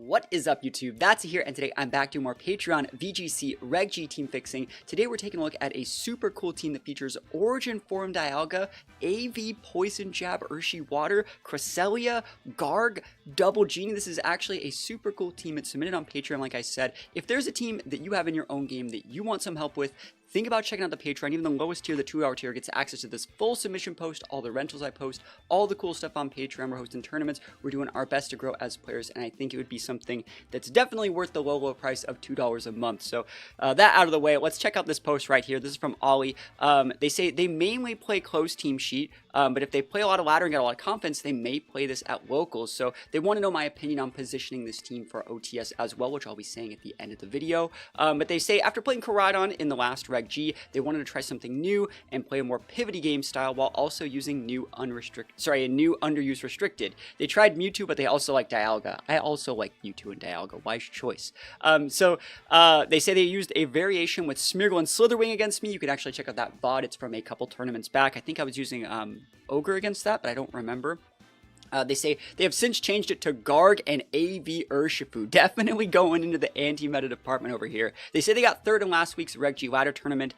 What is up, YouTube? That's here, and today I'm back doing more Patreon VGC Reg G team fixing. Today we're taking a look at a super cool team that features Origin Form Dialga, AV Poison Jab Urshi Water, Cresselia, Garg, Double Genie. This is actually a super cool team. It's submitted on Patreon, like I said. If there's a team that you have in your own game that you want some help with, think about checking out the Patreon. Even the lowest tier, the 2-hour tier, gets access to this full submission post, all the rentals I post, all the cool stuff on Patreon. We're hosting tournaments. We're doing our best to grow as players, and I think it would be something that's definitely worth the low price of $2 a month. So that out of the way, let's check out this post right here. This is from Ollie. They say they mainly play close team sheet, but if they play a lot of ladder and get a lot of confidence, they may play this at locals. So they want to know my opinion on positioning this team for OTS as well, which I'll be saying at the end of the video. But they say after playing Miraidon in the last Reg G, they wanted to try something new and play a more pivoty game style while also using new underused restricted. They tried Mewtwo, but they also like Dialga. I also like Mewtwo and Dialga. Wise choice. They say they used a variation with Smeargle and Slitherwing against me. You can actually check out that VOD. It's from a couple tournaments back. I think I was using Ogre against that, but I don't remember. They say they have since changed it to Garg and AV Urshifu. Definitely going into the anti-meta department over here. They say they got third in last week's Reg G ladder tournament,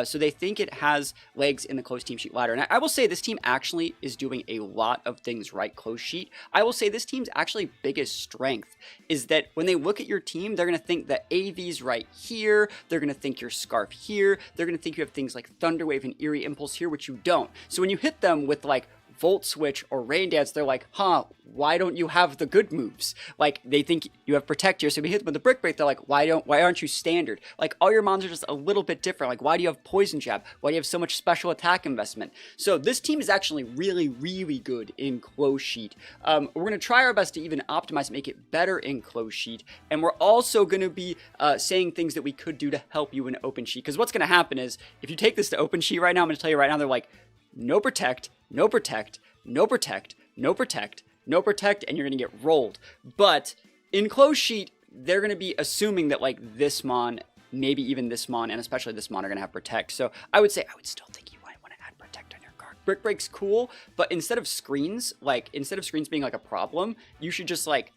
so they think it has legs in the close team sheet ladder. And I will say this team actually is doing a lot of things right close sheet. I will say this team's actually biggest strength is that when they look at your team, they're going to think that AV's right here. They're going to think your Scarf here. They're going to think you have things like Thunder Wave and Eerie Impulse here, which you don't. So when you hit them with like Volt Switch or Rain Dance, they're like, huh, why don't you have the good moves? Like, they think you have Protect here, so if you hit them with the Brick Break, they're like, why aren't you standard? Like, all your mons are just a little bit different. Like, why do you have Poison Jab? Why do you have so much special attack investment? So this team is actually really, really good in close sheet. We're going to try our best to even optimize, make it better in close sheet, and we're also going to be saying things that we could do to help you in open sheet, because what's going to happen is, if you take this to open sheet right now, I'm going to tell you right now, they're like, no Protect, no Protect, no Protect, no Protect, no Protect, and you're going to get rolled. But in close sheet, they're going to be assuming that like this mon, maybe even this mon, and especially this mon are going to have Protect. So I would still think you might want to add Protect on your card. Brick Break's cool, but instead of screens being like a problem, you should just like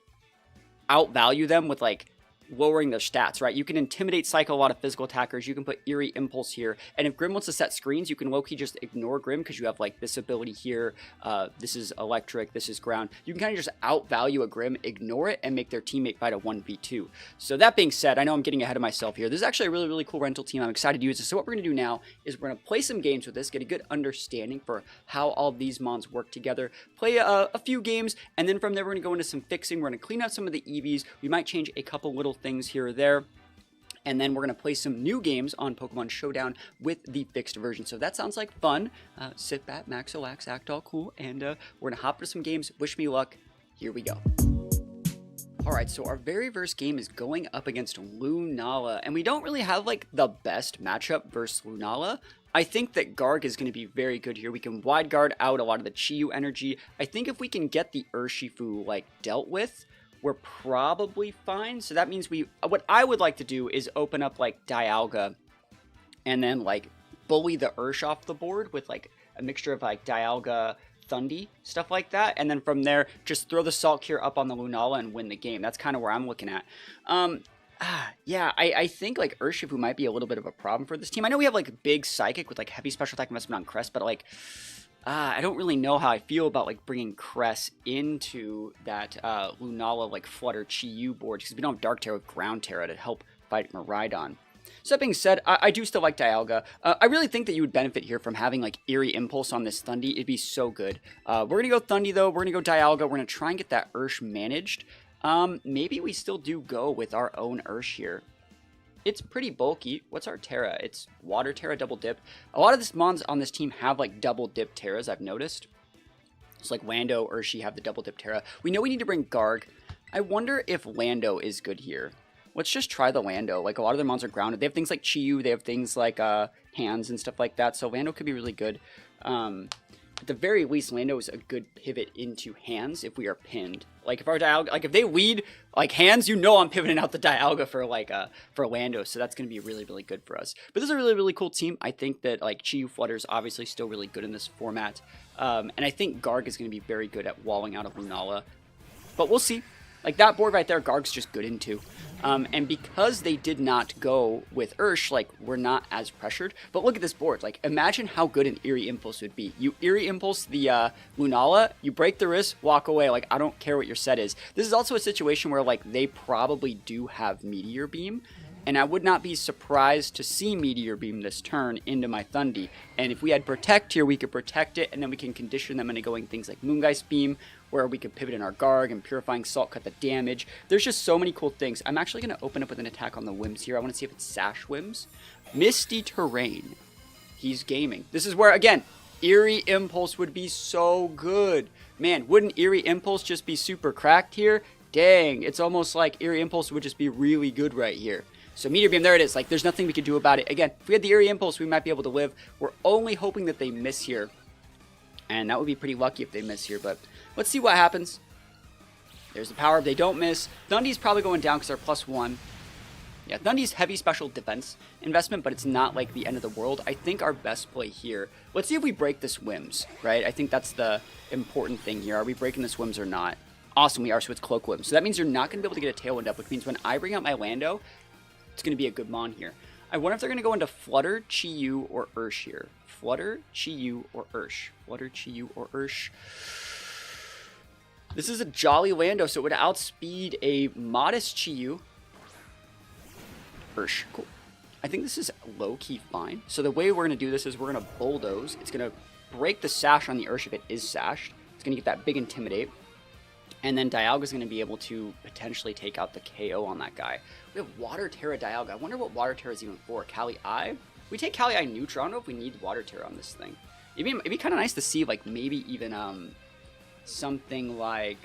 outvalue them with like lowering their stats, right? You can Intimidate Cycle a lot of physical attackers. You can put Eerie Impulse here. And if Grim wants to set screens, you can low-key just ignore Grim because you have like this ability here. This is Electric. This is Ground. You can kind of just outvalue a Grim, ignore it, and make their teammate fight a 1v2. So that being said, I know I'm getting ahead of myself here. This is actually a really, really cool rental team. I'm excited to use this. So what we're going to do now is we're going to play some games with this, get a good understanding for how all these mons work together, play a few games, and then from there we're going to go into some fixing. We're going to clean out some of the EVs. We might change a couple little things here or there, and then we're going to play some new games on Pokemon Showdown with the fixed version. So that sounds like fun. Sit back, max relax, act all cool, and we're going to hop into some games. Wish me luck. Here we go. Alright, so our very first game is going up against Lunala, and we don't really have like the best matchup versus Lunala. I think that Garg is going to be very good here. We can wide guard out a lot of the Chi-Yu energy. I think if we can get the Urshifu like dealt with, we're probably fine. So that means what I would like to do is open up like Dialga and then like bully the Ursh off the board with like a mixture of like Dialga, Thundy, stuff like that. And then from there, just throw the Salt Cure up on the Lunala and win the game. That's kind of where I'm looking at. Yeah, I think like Urshifu might be a little bit of a problem for this team. I know we have like big Psychic with like heavy special attack investment on Crest, but like I don't really know how I feel about like bringing Cress into that Lunala like Flutter Chi-Yu board, because we don't have Dark Terra with Ground Terra to help fight Miraidon. So that being said, I do still like Dialga. I really think that you would benefit here from having like Eerie Impulse on this Thundy. It'd be so good. We're going to go Thundy though. We're going to go Dialga. We're going to try and get that Ursh managed. Maybe we still do go with our own Ursh here. It's pretty bulky. What's our Terra? It's Water Terra, Double Dip. A lot of this mons on this team have like Double Dip Terras, I've noticed. It's like Lando, Urshi have the Double Dip Terra. We know we need to bring Garg. I wonder if Lando is good here. Let's just try the Lando. Like, a lot of their mons are grounded. They have things like Chi-Yu. They have things like hands and stuff like that. So Lando could be really good. At the very least, Lando is a good pivot into hands if we are pinned. Like if our Dialga, like if they lead like hands, you know I'm pivoting out the Dialga for like for Lando, so that's gonna be really, really good for us. But this is a really, really cool team. I think that like Chi-Yu Flutter is obviously still really good in this format, and I think Garg is gonna be very good at walling out of Lunala. But we'll see. Like, that board right there, Garg's just good into. And because they did not go with Ursh, like, we're not as pressured. But look at this board. Like, imagine how good an Eerie Impulse would be. You Eerie Impulse the Lunala, you break the wrist, walk away. Like, I don't care what your set is. This is also a situation where, like, they probably do have Meteor Beam. And I would not be surprised to see Meteor Beam this turn into my Thundy. And if we had Protect here, we could protect it, and then we can condition them into going things like Moongeist Beam, where we could pivot in our Garg and Purifying Salt, cut the damage. There's just so many cool things. I'm actually going to open up with an attack on the Whims here. I want to see if it's Sash Whims. Misty Terrain. He's gaming. This is where, again, Eerie Impulse would be so good. Man, wouldn't Eerie Impulse just be super cracked here? Dang, it's almost like Eerie Impulse would just be really good right here. So Meteor Beam, there it is. Like, there's nothing we could do about it. Again, if we had the Eerie Impulse, we might be able to live. We're only hoping that they miss here. And that would be pretty lucky if they miss here. But let's see what happens. There's the power. If they don't miss, Thundy's probably going down because they're +1. Yeah, Thundy's heavy special defense investment, but it's not like the end of the world. I think our best play here, let's see if we break this Whims, right? I think that's the important thing here. Are we breaking this Whims or not? Awesome, we are, so it's Cloak Whims. So that means you're not going to be able to get a Tailwind up, which means when I bring out my Lando, it's going to be a good Mon here. I wonder if they're going to go into Flutter, Chi-Yu, or Ursh here. Flutter, Chi-Yu, or Ursh. Flutter, Chi-Yu, or Ursh. This is a Jolly Lando, so it would outspeed a modest Chi-Yu. Ursh, cool. I think this is low-key fine. So the way we're going to do this is we're going to Bulldoze. It's going to break the Sash on the Ursh if it is Sashed. It's going to get that big Intimidate. And then Dialga's going to be able to potentially take out the KO on that guy. We have Water Terra Dialga. I wonder what Water Terra is even for. Kali Eye? We take Kali Eye neutral. I don't know if we need Water Terra on this thing. It'd be kind of nice to see, like, maybe even something like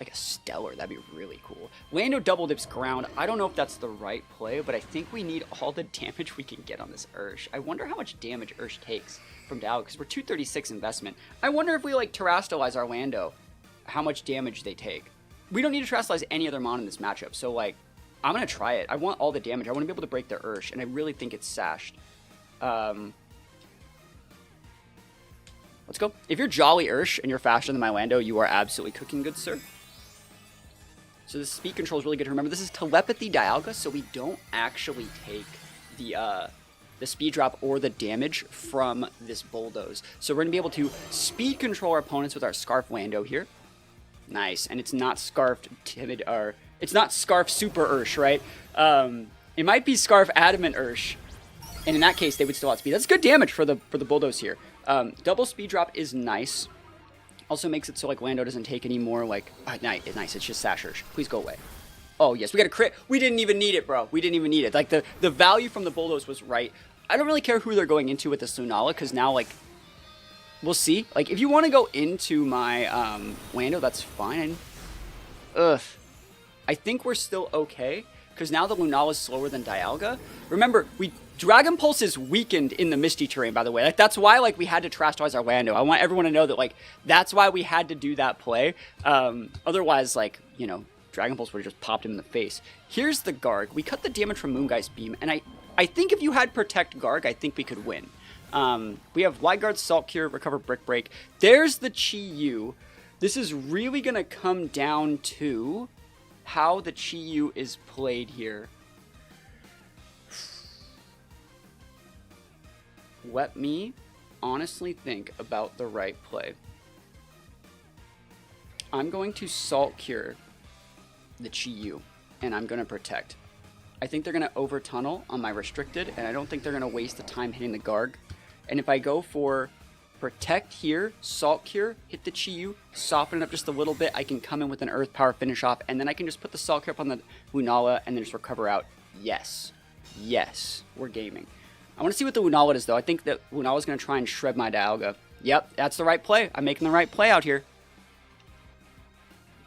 a Stellar. That'd be really cool. Lando double dips ground. I don't know if that's the right play, but I think we need all the damage we can get on this Ursh. I wonder how much damage Ursh takes from Dialga, because we're 236 investment. I wonder if we, like, Terrastalize our Lando, how much damage they take. We don't need to Terrastalize any other Mon in this matchup, so, like, I'm going to try it. I want all the damage. I want to be able to break the Ursh, and I really think it's Sashed. Let's go. If you're Jolly Ursh and you're faster than my Lando, you are absolutely cooking, good sir. So this speed control is really good to remember. This is Telepathy Dialga, so we don't actually take the speed drop or the damage from this Bulldoze. So we're going to be able to speed control our opponents with our Scarf Lando here. Nice, and it's not Scarfed Timid, or it's not Scarf Super Ursh, right? It might be Scarf Adamant Ursh, and in that case, they would still outspeed. That's good damage for the Bulldoze here. Double speed drop is nice. Also makes it so, like, Lando doesn't take any more, like, nice, it's just Sash Ursh. Please go away. Oh, yes, we got a crit. We didn't even need it, bro. We didn't even need it. Like, the value from the Bulldoze was right. I don't really care who they're going into with this Lunala, because now, like, we'll see. Like, if you want to go into my Lando, that's fine. Ugh. I think we're still okay, because now the Lunala is slower than Dialga. Remember, Dragon Pulse is weakened in the Misty Terrain, by the way. Like, that's why, like, we had to Terrastalize our Lando. I want everyone to know that, like, that's why we had to do that play. Otherwise, like, you know, Dragon Pulse would have just popped him in the face. Here's the Garg. We cut the damage from Moongeist Beam, and I think if you had Protect Garg, I think we could win. We have Wide Guard, Salt Cure, Recover, Brick Break. There's the Chi-Yu. This is really going to come down to how the Chi-Yu is played here. Let me honestly think about the right play. I'm going to Salt Cure the Chi-Yu, and I'm going to Protect. I think they're going to over-tunnel on my Restricted, and I don't think they're going to waste the time hitting the Garg. And if I go for Protect here, Salt Cure, hit the Chi-Yu, soften it up just a little bit, I can come in with an Earth Power finish off, and then I can just put the Salt Cure up on the Lunala, and then just recover out. Yes. Yes. We're gaming. I want to see what the Lunala is, though. I think that Lunala is going to try and shred my Dialga. Yep, that's the right play. I'm making the right play out here.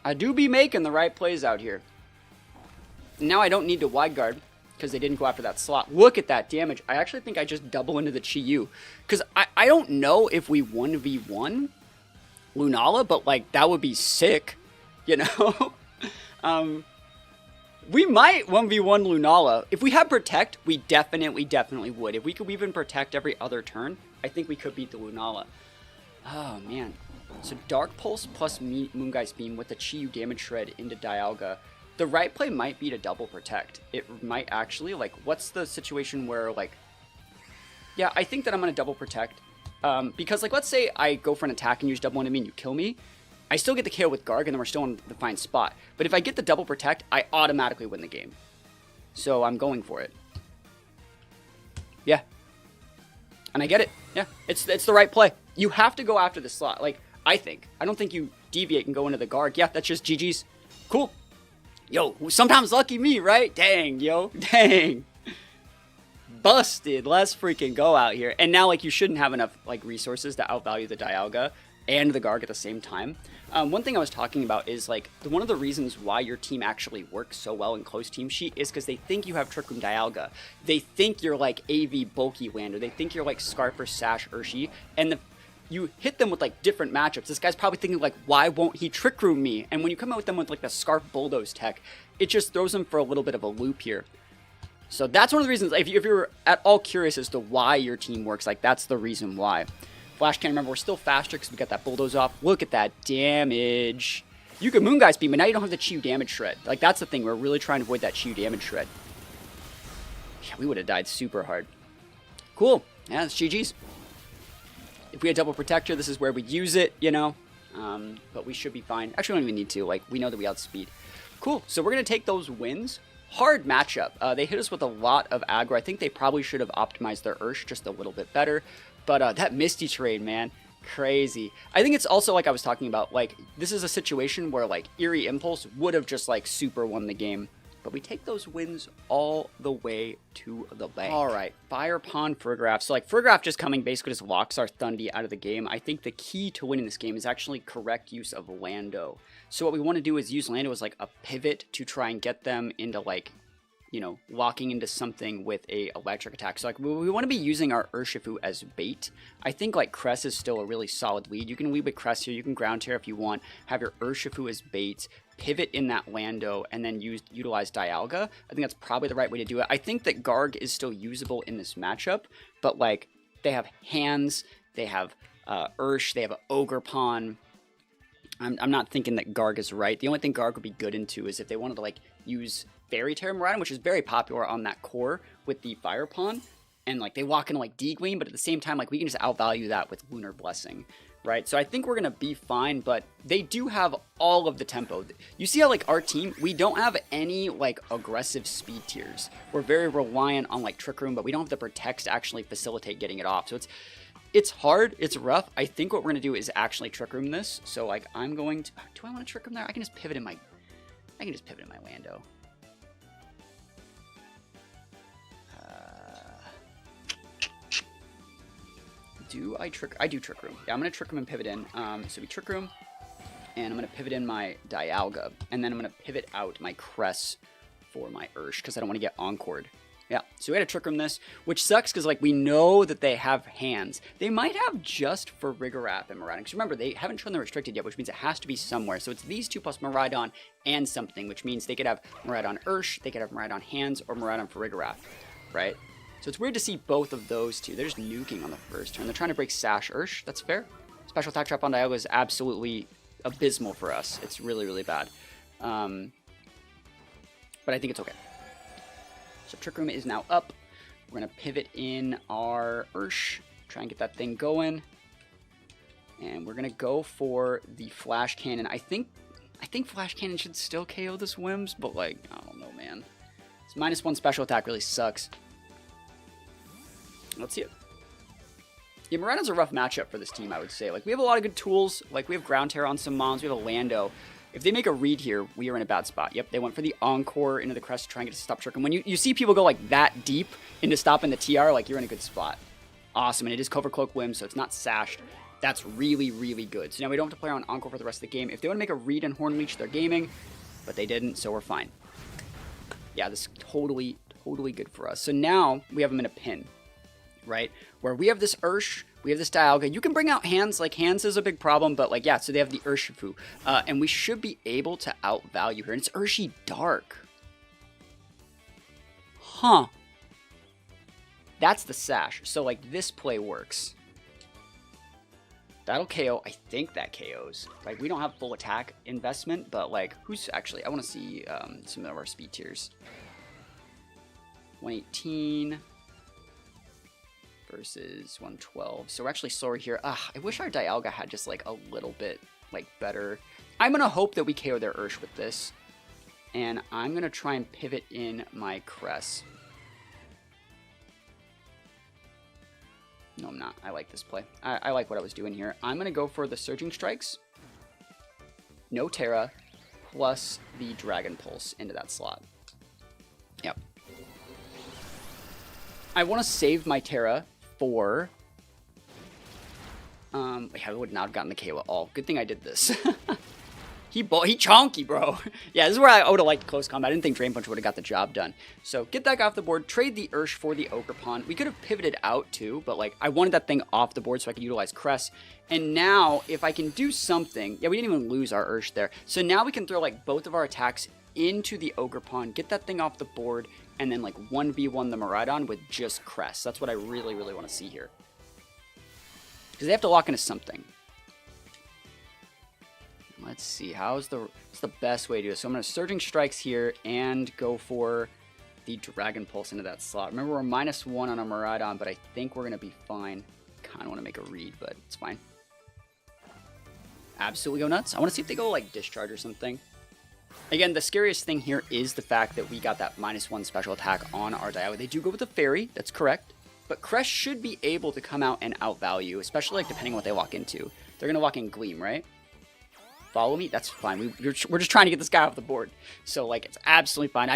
I do be making the right plays out here. Now I don't need to Wide Guard, because they didn't go after that slot. Look at that damage. I actually think I just double into the Chi-Yu. Because I don't know if we 1v1 Lunala, but, like, that would be sick, you know? We might 1v1 Lunala. If we had Protect, we definitely would. If we could even Protect every other turn, I think we could beat the Lunala. Oh, man. So Dark Pulse plus Moongeist Beam with the Chi-Yu damage shred into Dialga. The right play might be to double protect. It might actually, like, what's the situation where, like, yeah, I think that I'm going to double protect. Because, like, let's say I go for an attack and use double enemy and you kill me. I still get the KO with Garg and then we're still in the fine spot. But if I get the double protect, I automatically win the game. So I'm going for it. Yeah. And I get it. Yeah, it's the right play. You have to go after the slot. Like, I think. I don't think you deviate and go into the Garg. Yeah, that's just GG's. Cool. Yo, sometimes lucky me, right? Dang, yo. Dang. Busted. Let's freaking go out here. And now, like, you shouldn't have enough, like, resources to outvalue the Dialga and the Garg at the same time. One thing I was talking about is, like, one of the reasons why your team actually works so well in close team sheet is because they think you have Trick Room Dialga. They think you're, like, AV Bulky Lander. They think you're, like, Scarf or Sash Urshi. And you hit them with, like, different matchups. This guy's probably thinking, like, why won't he Trick Room me? And when you come out with them with, like, the Scarf Bulldoze tech, it just throws them for a little bit of a loop here. So that's one of the reasons, if you're at all curious as to why your team works, like, that's the reason why. Flash Cannon, remember, we're still faster because we got that Bulldoze off. Look at that damage. You can Moongeist Beam, but now you don't have the Chi-Yu damage shred. Like, that's the thing. We're really trying to avoid that Chi-Yu damage shred. Yeah, we would have died super hard. Cool. Yeah, that's GG's. If we had double protector, this is where we'd use it, you know. But we should be fine. Actually, we don't even need to. Like, we know that we outspeed. Cool. So we're going to take those wins. Hard matchup. They hit us with a lot of aggro. I think they probably should have optimized their Ursh just a little bit better. But that Misty trade, man, crazy. I think it's also, like I was talking about, like, this is a situation where, like, Eerie Impulse would have just, like, super won the game. But we take those wins all the way to the bank. All right, Fire Pond Farigiraf. So, like, Farigiraf just coming basically just locks our Thundy out of the game. I think the key to winning this game is actually correct use of Lando. So what we want to do is use Lando as, like, a pivot to try and get them into, like, you know, locking into something with a electric attack. So, like, we want to be using our Urshifu as bait. I think, like, Cress is still a really solid lead. You can lead with Cress here. You can ground tear if you want. Have your Urshifu as bait. Pivot in that Lando, and then utilize Dialga. I think that's probably the right way to do it. I think that Garg is still usable in this matchup, but, like, they have hands, they have Ursh, they have an Ogerpon. I'm not thinking that Garg is right. The only thing Garg would be good into is if they wanted to, like, use Fairy Tale Miraidon, which is very popular on that core with the Fire Pond, and, like, they walk into, like, D-Gleam, but at the same time, like, we can just outvalue that with Lunar Blessing, right? So I think we're going to be fine, but they do have all of the tempo. You see how, like, our team, we don't have any, like, aggressive speed tiers. We're very reliant on, like, Trick Room, but we don't have the Protects to actually facilitate getting it off. So it's hard, it's rough. I think what we're going to do is actually Trick Room this. So, like, I'm going to, do I want to Trick Room there? I can just pivot in my Lando. I do Trick Room. Yeah, I'm going to Trick Room and pivot in. So we Trick Room, and I'm going to pivot in my Dialga, and then I'm going to pivot out my Cress for my Ursh, because I don't want to get Encored. Yeah, so we had to Trick Room this, which sucks, because, like, we know that they have hands. They might have just Farigiraf and Miraidon, because remember, they haven't shown the restricted yet, which means it has to be somewhere. So it's these two plus Miraidon and something, which means they could have Miraidon Ursh, they could have Miraidon Hands, or Miraidon Farigiraf, right? So it's weird to see both of those two. They're just nuking on the first turn. They're trying to break Sash Ursh. That's fair. Special attack trap on Dialga is absolutely abysmal for us. It's really, really bad. But I think it's okay. So Trick Room is now up. We're going to pivot in our Ursh. Try and get that thing going. And we're going to go for the Flash Cannon. I think Flash Cannon should still KO the Swims, but, like, I don't know, man. This -1 special attack really sucks. Let's see it. Yeah, Miraidon's a rough matchup for this team, I would say. Like, we have a lot of good tools. Like, we have Ground Terror on some mons. We have a Lando. If they make a read here, we are in a bad spot. Yep, they went for the Encore into the Crest to try and get us to stop Trick. And when you see people go, like, that deep into stopping the TR, like, you're in a good spot. Awesome, and it is Cover Cloak Whim, so it's not sashed. That's really, really good. So now we don't have to play on Encore for the rest of the game. If they want to make a read and Horn Leech, they're gaming. But they didn't, so we're fine. Yeah, this is totally, totally good for us. So now we have them in a pin. Right? Where we have this Ursh, we have this Dialga. You can bring out Hands, like, Hands is a big problem, but, like, yeah, so they have the Urshifu. And we should be able to outvalue her. And it's Urshi Dark. Huh. That's the Sash. So, like, this play works. That'll KO. I think that KOs. Like, we don't have full attack investment, but, like, who's actually... I want to see some of our speed tiers. 118 versus 112. So we're actually slower here. I wish our Dialga had just, like, a little bit, like, better. I'm going to hope that we KO their Ursh with this. And I'm going to try and pivot in my Cress. No, I'm not. I like this play. I like what I was doing here. I'm going to go for the Surging Strikes. No Terra. Plus the Dragon Pulse into that slot. Yep. I want to save my Terra for... I would not have gotten the KO at all. Good thing I did this. He chonky, bro. Yeah, this is where I would have liked close combat. I didn't think Drain Punch would have got the job done. So get that guy off the board. Trade the Ursh for the Ogerpon. We could have pivoted out too, but like I wanted that thing off the board so I could utilize Cress. And now if I can do something, yeah, we didn't even lose our Ursh there. So now we can throw like both of our attacks into the Ogerpon, get that thing off the board, and then like 1v1 the Miraidon with just Cress. That's what I really, really want to see here. Because they have to lock into something. Let's see, what's the best way to do this? So I'm going to Surging Strikes here and go for the Dragon Pulse into that slot. Remember, we're -1 on a Miraidon, but I think we're going to be fine. Kind of want to make a read, but it's fine. Absolutely go nuts. I want to see if they go like Discharge or something. Again, the scariest thing here is the fact that we got that -1 special attack on our Dialga. They do go with the Fairy, that's correct. But Crest should be able to come out and outvalue, especially like depending on what they lock into. They're going to lock in Gleam, right? Follow me? That's fine. We're just trying to get this guy off the board. So, like, it's absolutely fine.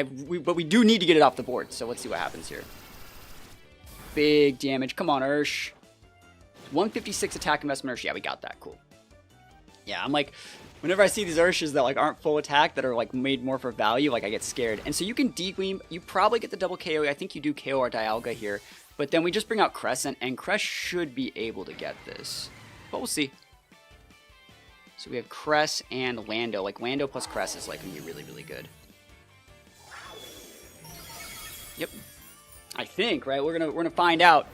But we do need to get it off the board. So, let's see what happens here. Big damage. Come on, Ursh. 156 attack investment Ursh. Yeah, we got that. Cool. Yeah, I'm like, whenever I see these Urshes that, like, aren't full attack, that are, like, made more for value, like, I get scared. And so you can D-Gleam. You probably get the double KO. I think you do KO our Dialga here. But then we just bring out Crescent, and Crest should be able to get this. But we'll see. So we have Cress and Lando. Like, Lando plus Cress is, like, going to be really, really good. Yep. I think, right? We're gonna find out.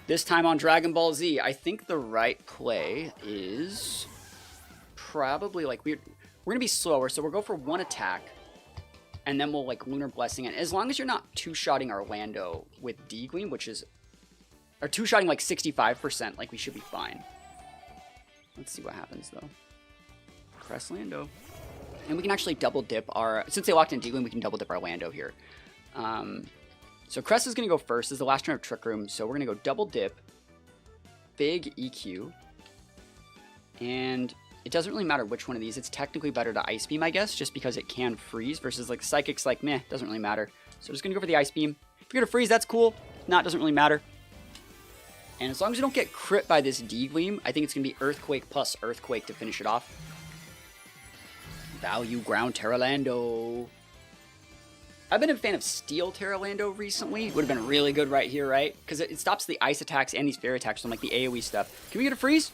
This time on Dragon Ball Z, I think the right play is probably, like, we're going to be slower. So we'll go for one attack, and then we'll, like, Lunar Blessing. And as long as you're not two-shotting our Lando with D-Gleam, which is... Or two-shotting, like, 65%, like, we should be fine. Let's see what happens, though. Crest Lando. And we can actually double dip our... Since they locked in D-Gleam, we can double dip our Lando here. So Crest is going to go first. This is the last turn of Trick Room. So we're going to go double dip. Big EQ. And it doesn't really matter which one of these. It's technically better to Ice Beam, I guess, just because it can freeze. Versus, like, Psychic's like, meh, doesn't really matter. So we're just going to go for the Ice Beam. If you're going to freeze, that's cool. If not, doesn't really matter. And as long as you don't get crit by this D-Gleam, I think it's going to be Earthquake plus Earthquake to finish it off. Value Ground Terralando. I've been a fan of Steel Terralando recently. Would have been really good right here, right? Because it stops the ice attacks and these fairy attacks from like the AoE stuff. Can we get a freeze?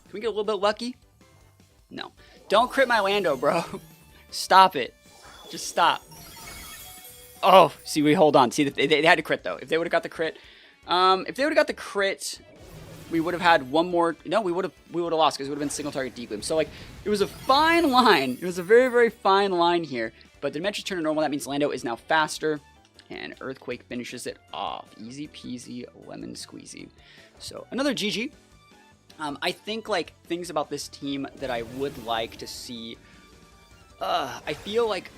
Can we get a little bit lucky? No. Don't crit my Lando, bro. Stop it. Just stop. Oh, see, we hold on. See, they had to crit, though. If they would have got the crit... if they would have got the crit, we would have had one more... No, we would have lost because it would have been single target D-Gleam. So, like, it was a fine line. It was a very, very fine line here. But the Dimensions turn to normal. That means Lando is now faster. And Earthquake finishes it off. Easy peasy, lemon squeezy. So, another GG. I think, like, things about this team that I would like to see... I feel like...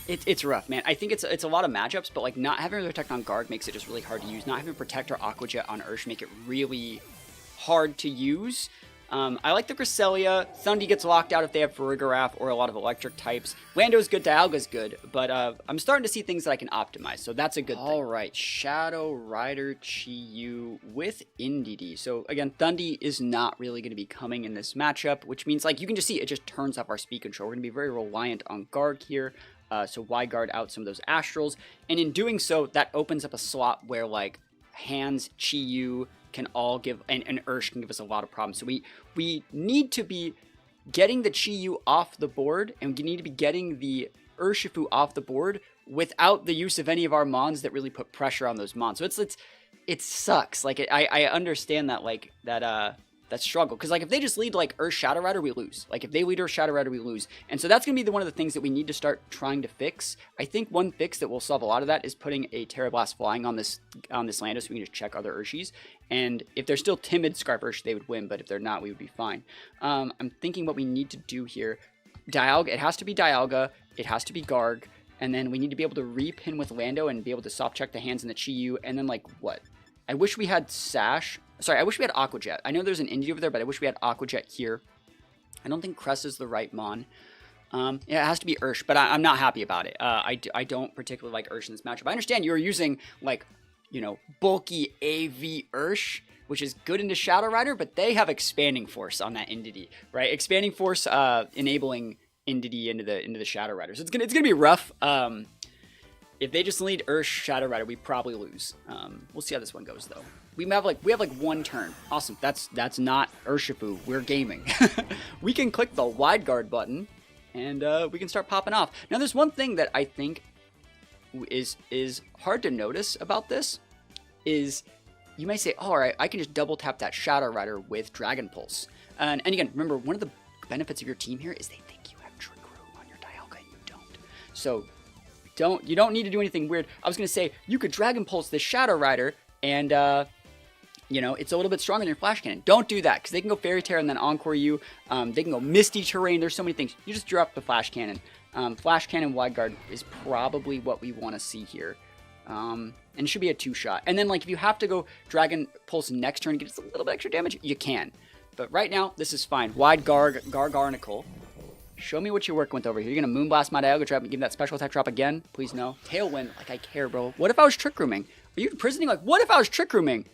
It's rough, man. I think it's a lot of matchups, but like not having Protect on guard makes it just really hard to use. Not having Protect or Aqua Jet on Ursh make it really hard to use. I like the Cresselia. Thundy gets locked out if they have Farigiraf or a lot of electric types. Lando's good, Dialga's good, but I'm starting to see things that I can optimize, so that's a good thing. All right, Shadow Rider Chi-Yu with Indeedee. So again, Thundy is not really going to be coming in this matchup, which means like you can just see it just turns off our speed control. We're going to be very reliant on guard here. So why guard out some of those Astrals? And in doing so, that opens up a slot where like Hands, Chi-Yu can all give, and Ursh can give us a lot of problems. So we need to be getting the Chi-Yu off the board, and we need to be getting the Urshifu off the board without the use of any of our Mons that really put pressure on those Mons. So it sucks. Like, I understand that, like, that struggle. Because, like, if they just lead, like, Earth Shadow Rider, we lose. Like, if they lead Earth Shadow Rider, we lose. And so that's going to be one of the things that we need to start trying to fix. I think one fix that will solve a lot of that is putting a Terra Blast flying on this Lando so we can just check other Urshis. And if they're still timid Scarf Ursh, they would win. But if they're not, we would be fine. I'm thinking what we need to do here. Dialga, it has to be Dialga. It has to be Garg. And then we need to be able to repin with Lando and be able to soft check the hands in the Chi-Yu. And then, like, what? I wish we had Sash. Sorry, I wish we had Aqua Jet. I know there's an Indie over there, but I wish we had Aqua Jet here. I don't think Crest is the right Mon. Yeah, it has to be Ursh, but I'm not happy about it. I don't particularly like Ursh in this matchup. I understand you're using, like, you know, bulky AV Ursh, which is good into Shadow Rider, but they have Expanding Force on that Indie, right? Expanding Force enabling Indie into the Shadow Rider. So it's gonna be rough. If they just lead Ursh Shadow Rider, we probably lose. We'll see how this one goes though. We have like one turn. Awesome. That's not Urshifu. We're gaming. We can click the wide guard button, and we can start popping off. Now, there's one thing that I think is hard to notice about this. Is you may say, oh, all right, I can just double tap that Shadow Rider with Dragon Pulse. And again, remember, one of the benefits of your team here is they think you have Trick Room on your Dialga and you don't. So you don't need to do anything weird. I was going to say, you could Dragon Pulse this Shadow Rider and, you know, it's a little bit stronger than your Flash Cannon. Don't do that, because they can go Fairy Tear and then Encore you. They can go Misty Terrain. There's so many things. You just drop the Flash Cannon. Flash Cannon Wide Guard is probably what we want to see here. And it should be a 2-shot. And then, like, if you have to go Dragon Pulse next turn and get just a little bit extra damage, you can. But right now, this is fine. Wide Gargarnacle. Show me what you're working with over here. You're going to Moonblast my Dialga Trap and give that special attack drop again? Please no. Tailwind. Like, I care, bro. What if I was Trick Rooming? Are you imprisoning? Like, what if I was Trick Rooming?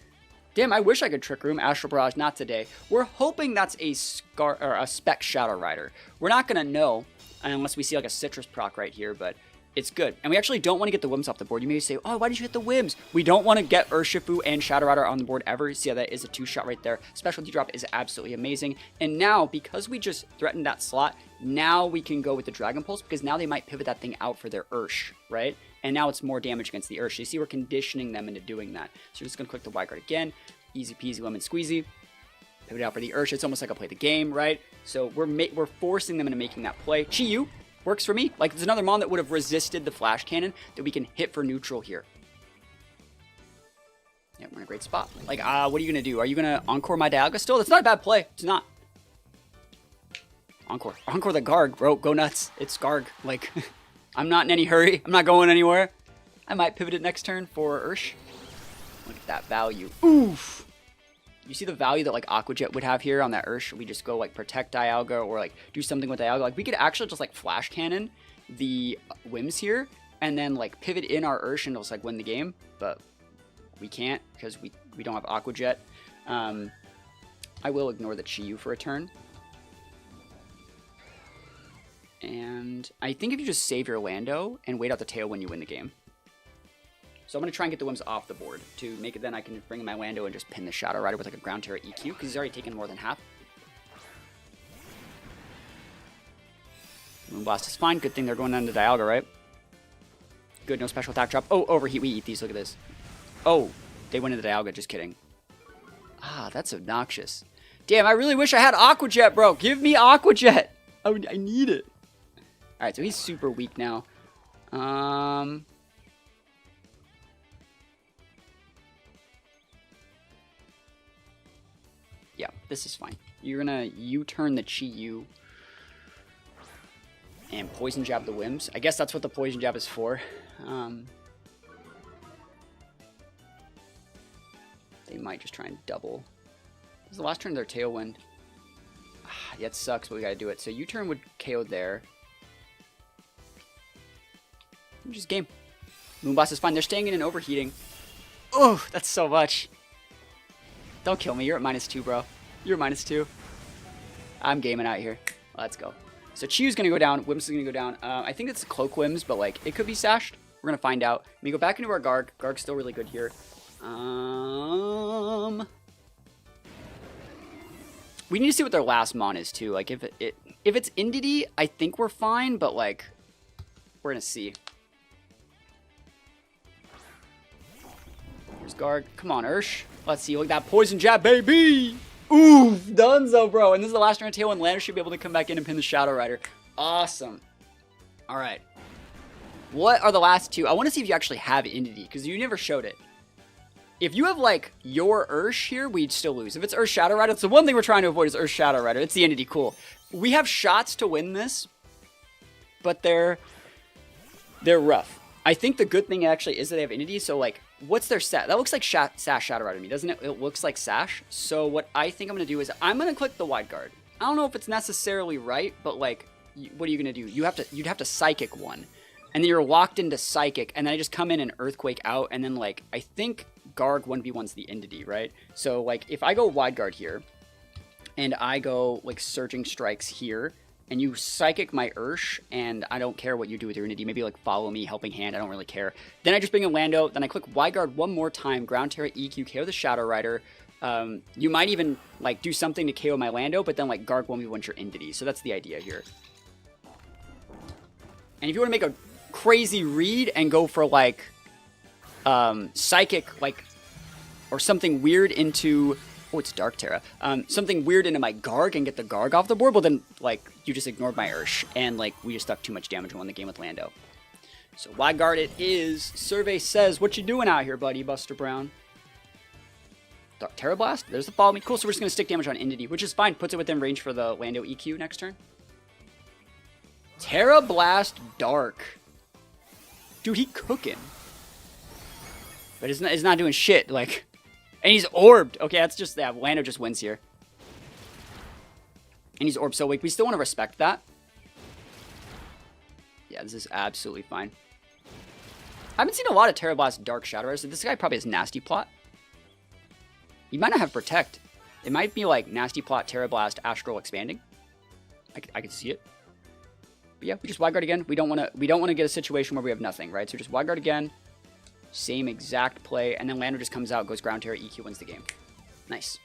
Damn, I wish I could Trick Room. Astral Barrage, not today. We're hoping that's a Spec Shadow Rider. We're not going to know unless we see, like, a Citrus proc right here, but it's good. And we actually don't want to get the Wims off the board. You may say, oh, why did you hit the Wims? We don't want to get Urshifu and Shadow Rider on the board ever. See how that is a 2-shot right there. Specialty drop is absolutely amazing. And now, because we just threatened that slot, now we can go with the Dragon Pulse, because now they might pivot that thing out for their Ursh, right? And now it's more damage against the Ursh. You see, we're conditioning them into doing that. So we're just going to click the Wide Guard again. Easy peasy lemon squeezy. Pivot out for the Ursh. It's almost like I play the game, right? So we're forcing them into making that play. Chi-Yu works for me. Like, there's another Mon that would have resisted the Flash Cannon that we can hit for neutral here. Yeah, we're in a great spot. Like, what are you going to do? Are you going to Encore my Dialga still? That's not a bad play. It's not. Encore the Garg, bro. Go nuts. It's Garg. Like, I'm not in any hurry. I'm not going anywhere. I might pivot it next turn for Ursh. Look at that value. Oof. You see the value that, like, Aqua Jet would have here on that Ursh? We just go, like, protect Dialga or, like, do something with Dialga. Like, we could actually just, like, Flash Cannon the Wims here and then, like, pivot in our Ursh and just, like, win the game. But we can't because we don't have Aqua Jet. I will ignore the Chi-Yu for a turn. And I think if you just save your Lando and wait out the tail when you win the game. So I'm going to try and get the Wims off the board to make it then I can bring in my Lando and just pin the Shadow Rider with like a Ground Terror EQ because he's already taken more than half. Moonblast is fine. Good thing they're going down to Dialga, right? Good, no special attack drop. Oh, Overheat. We eat these. Look at this. Oh, they went into Dialga. Just kidding. Ah, that's obnoxious. Damn, I really wish I had Aqua Jet, bro. Give me Aqua Jet. I need it. All right, so he's super weak now. Yeah, this is fine. You're gonna U-turn the Chi-Yu and Poison Jab the Wims. I guess that's what the Poison Jab is for. They might just try and double. This is the last turn of their Tailwind. Yeah, it sucks, but we gotta do it. So U-turn would KO there. Just game. Moonblast is fine. They're staying in and overheating. Oh, that's so much. Don't kill me. You're at -2, bro. You're at -2. I'm gaming out here. Let's go. So Chi-Yu's going to go down. Wims is going to go down. I think it's Cloak Wims, but like it could be sashed. We're going to find out. We go back into our Garg. Garg's still really good here. We need to see what their last Mon is too. Like if it's Indity, I think we're fine, but like we're going to see. Here's Garg. Come on, Ursh. Let's see. Look at that poison jab, baby. Oof, donezo, bro. And this is the last turn of tail, and Lander should be able to come back in and pin the Shadow Rider. Awesome. All right. What are the last two? I want to see if you actually have Entity, because you never showed it. If you have, like, your Ursh here, we'd still lose. If it's Ursh Shadow Rider, it's the one thing we're trying to avoid is Ursh Shadow Rider. It's the Entity. Cool. We have shots to win this, but they're rough. I think the good thing actually is that they have Entity, so, like, what's their set? That looks like Sash Shadow Rider to me, doesn't it? It looks like Sash. So what I think I'm going to do is I'm going to click the Wide Guard. I don't know if it's necessarily right, but, like, what are you going to do? You'd have to Psychic one, and then you're locked into Psychic, and then I just come in and Earthquake out, and then, like, I think Garg 1v1's the Entity, right? So, like, if I go Wide Guard here, and I go, like, Surging Strikes here, and you Psychic my Ursh, and I don't care what you do with your Entity, maybe, like, Follow Me, Helping Hand, I don't really care. Then I just bring in Lando, then I click Wide Guard one more time, Ground Terra, EQ, KO the Shadow Rider. You might even, like, do something to KO my Lando, but then, like, Garg 1v1's your Entity, so that's the idea here. And if you want to make a crazy read and go for, like, Psychic, like, or something weird into... Oh, it's Dark Terra. Something weird into my Garg and get the Garg off the board, well then, like, you just ignored my Ursh, and, like, we just stuck too much damage and won the game with Lando. So, Wide Guard it is. Survey says, what you doing out here, buddy, Buster Brown? Dark Terra Blast? There's the Follow Me. Cool, so we're just going to stick damage on Entity, which is fine. Puts it within range for the Lando EQ next turn. Terra Blast Dark. Dude, he cooking. But it's not doing shit, like... And he's orbed. Okay, that's just that. Lando just wins here. And he's orbed, so like, we still want to respect that. Yeah, this is absolutely fine. I haven't seen a lot of Terra Blast Dark Shadow Riders, so this guy probably has Nasty Plot. He might not have Protect. It might be like Nasty Plot, Terra Blast, Astral Expanding. I could see it. But yeah, we just Wide Guard again. We don't want to get a situation where we have nothing, right? So just Wide Guard again. Same exact play, and then Lando just comes out, goes Ground Terra, EQ wins the game. Nice.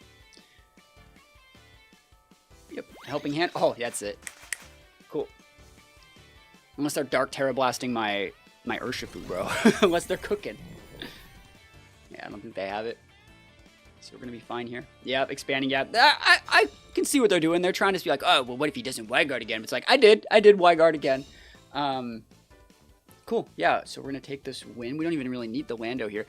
Yep, Helping Hand. Oh, that's it. Cool. I'm gonna start Dark Terra Blasting my Urshifu, bro. Unless they're cooking. Yeah, I don't think they have it. So we're gonna be fine here. Yep, expanding. Yeah, I can see what they're doing. They're trying to be like, oh, well, what if he doesn't Wide Guard again? But it's like, I did Wide Guard again. Cool. Yeah, so we're gonna take this win. We don't even really need the Lando here.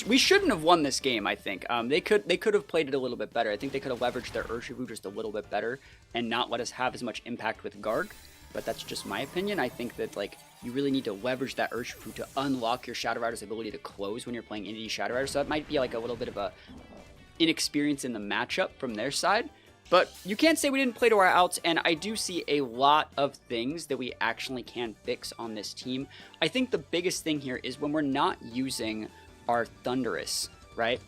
We shouldn't have won this game, I think. They could have played it a little bit better. I think they could have leveraged their Urshifu just a little bit better and not let us have as much impact with Garg. But that's just my opinion. I think that, like, you really need to leverage that Urshifu to unlock your Shadow Rider's ability to close when you're playing Entity Shadow Rider. So that might be like a little bit of a inexperience in the matchup from their side. But you can't say we didn't play to our outs, and I do see a lot of things that we actually can fix on this team. I think the biggest thing here is when we're not using our Thunderous, right?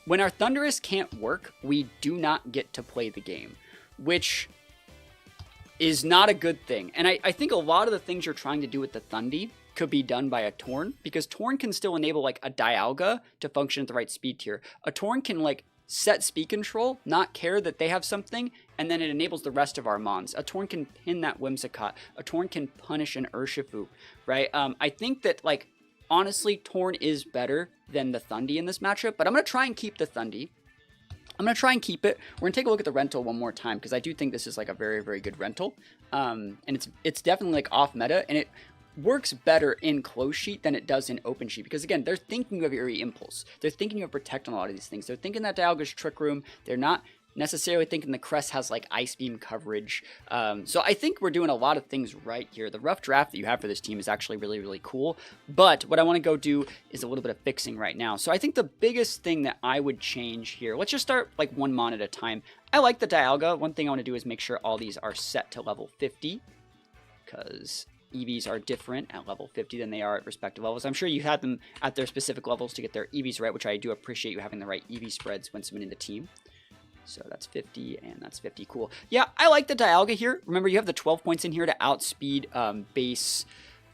When our Thunderous can't work, we do not get to play the game, which is not a good thing. And I think a lot of the things you're trying to do with the Thundy could be done by a Torn, because Torn can still enable, like, a Dialga to function at the right speed tier. A Torn can, like, set speed control, not care that they have something, and then it enables the rest of our Mons. A Torn can pin that Whimsicott. A Torn can punish an Urshifu, right? I think that, like, honestly, Torn is better than the Thundy in this matchup, but I'm going to try and keep the Thundy. I'm going to try and keep it. We're going to take a look at the rental one more time, because I do think this is, like, a very, very good rental. And it's definitely, like, off meta, and it works better in close sheet than it does in open sheet, because again, they're thinking of Eerie Impulse, they're thinking of Protect on a lot of these things, they're thinking that Dialga's Trick Room, they're not necessarily thinking the Crest has, like, Ice Beam coverage. So I think we're doing a lot of things right here. The rough draft that you have for this team is actually really, really cool, but what I want to go do is a little bit of fixing right now. So I think the biggest thing that I would change here, let's just start, like, one mon at a time. I like the Dialga. One thing I want to do is make sure all these are set to level 50, because EVs are different at level 50 than they are at respective levels. I'm sure you had them at their specific levels to get their EVs right, which I do appreciate you having the right EV spreads when submitting the team. So that's 50 and that's 50. Cool. Yeah, I like the Dialga here. Remember, you have the 12 points in here to outspeed base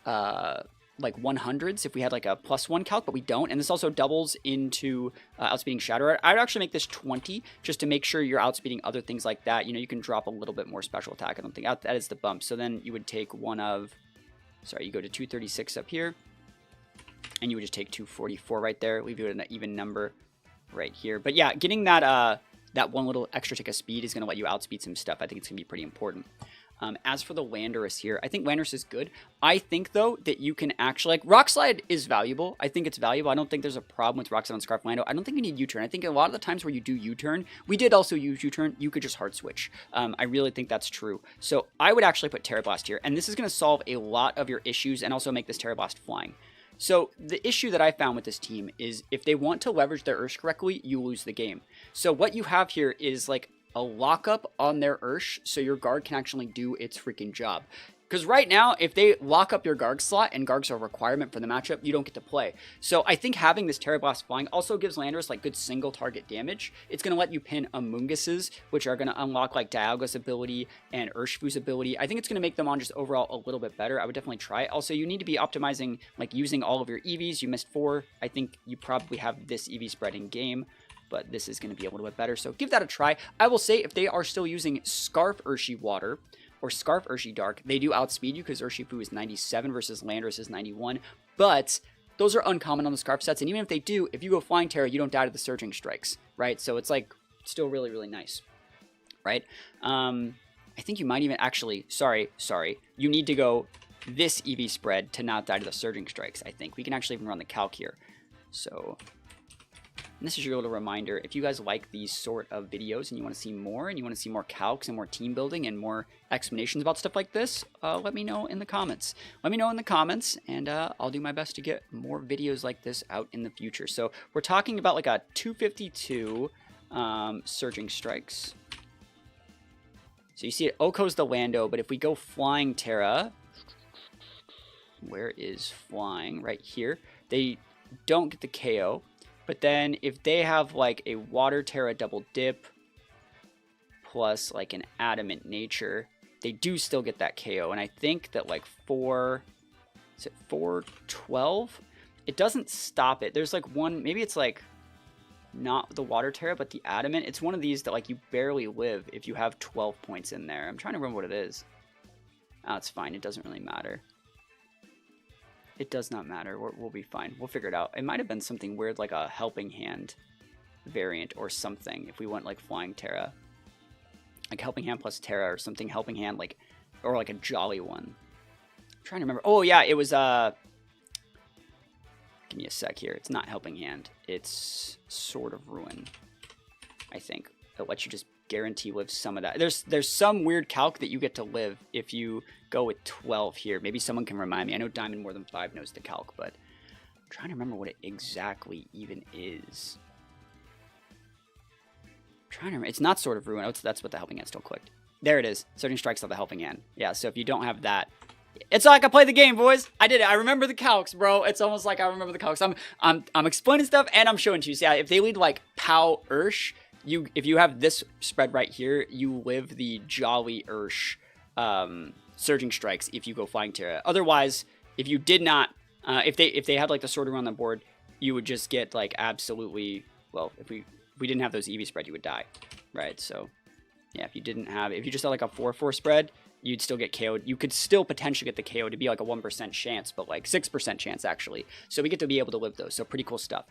like 100s if we had like a +1 calc, but we don't. And this also doubles into outspeeding Shadow Rider. I would actually make this 20 just to make sure you're outspeeding other things like that. You know, you can drop a little bit more special attack. I don't think that is the bump. So then you would take one of... Sorry, you go to 236 up here, and you would just take 244 right there, leave you at an even number. right here. But yeah, getting that that one little extra tick of speed is going to let you outspeed some stuff. I think it's going to be pretty important. As for the Landorus here, I think Landorus is good. I think, though, that you can actually, like, Rock Slide is valuable. I think it's valuable. I don't think there's a problem with Rock Slide on Scarf Lando. I don't think you need U-turn. I think a lot of the times where you do U-turn, we did also use U-turn, you could just hard switch. I really think that's true. So I would actually put Terra Blast here, and this is going to solve a lot of your issues and also make this Terra Blast flying. So the issue that I found with this team is if they want to leverage their Ursh correctly, you lose the game. So what you have here is like a lockup on their Ursh so your guard can actually do its freaking job. Because right now, if they lock up your Garg slot, and Garg's a requirement for the matchup, you don't get to play. So I think having this Terra Blast flying also gives Landorus like good single target damage. It's going to let you pin Amoonguses, which are going to unlock like Dialga's ability and Urshifu's ability. I think it's going to make them on just overall a little bit better. I would definitely try it. Also, you need to be optimizing, like using all of your EVs. You missed 4. I think you probably have this EV spread in game, but this is going to be a little bit better. So give that a try. I will say if they are still using Scarf Urshi Water, or Scarf Urshi Dark, they do outspeed you because Urshifu is 97 versus Landorus is 91, but those are uncommon on the Scarf sets, and even if they do, if you go Flying Terror, you don't die to the Surging Strikes, right? So it's like still really, really nice, right? I think you might even actually, sorry, you need to go this EV spread to not die to the Surging Strikes, I think. We can actually even run the calc here. So and this is your little reminder, if you guys like these sort of videos and you want to see more, and you want to see more calcs and more team building and more explanations about stuff like this, let me know in the comments. Let me know in the comments, and I'll do my best to get more videos like this out in the future. So we're talking about like a 252 Surging Strikes. So you see it, Oko's the Lando, but if we go Flying Terra, where is Flying? Right here. They don't get the KO. But then if they have like a Water Terra double dip plus like an Adamant Nature, they do still get that KO. And I think that like 412? It doesn't stop it. There's like one, maybe it's like not the Water Terra, but the Adamant. It's one of these that like you barely live if you have 12 points in there. I'm trying to remember what it is. Oh, it's fine. It doesn't really matter. It does not matter. We'll be fine. We'll figure it out. It might have been something weird like a Helping Hand variant or something if we went like Flying Terra. Like Helping Hand plus Terra or something. Helping Hand like, or like a Jolly one. I'm trying to remember. Oh yeah, it was give me a sec here. It's not Helping Hand. It's Sword of Ruin, I think. It lets you just guarantee live some of that. There's some weird calc that you get to live if you go with 12 here. Maybe someone can remind me. I know Diamond More Than 5 knows the calc, but I'm trying to remember what it exactly even is. I'm trying to remember. It's not Sword of Ruin. Oh, that's what the Helping Hand still clicked. There it is. Surging Strikes of the Helping Hand. Yeah, so if you don't have that, it's like I played the game, boys. I did it. I remember the calcs, bro. It's almost like I remember the calcs. I'm explaining stuff and I'm showing to you. So yeah, if they lead like Pow Ursh, if you have this spread right here, you live the Jolly Ursh Surging Strikes if you go Flying Terra. Otherwise, if you did not, if they had like the Sword around the board, you would just get like absolutely, well, if we didn't have those EV spread, you would die, right? So yeah, if you just had like a 4-4 spread, you'd still get KO'd. You could still potentially get the KO to be like a 1% chance, but like 6% chance actually. So we get to be able to live those. So pretty cool stuff.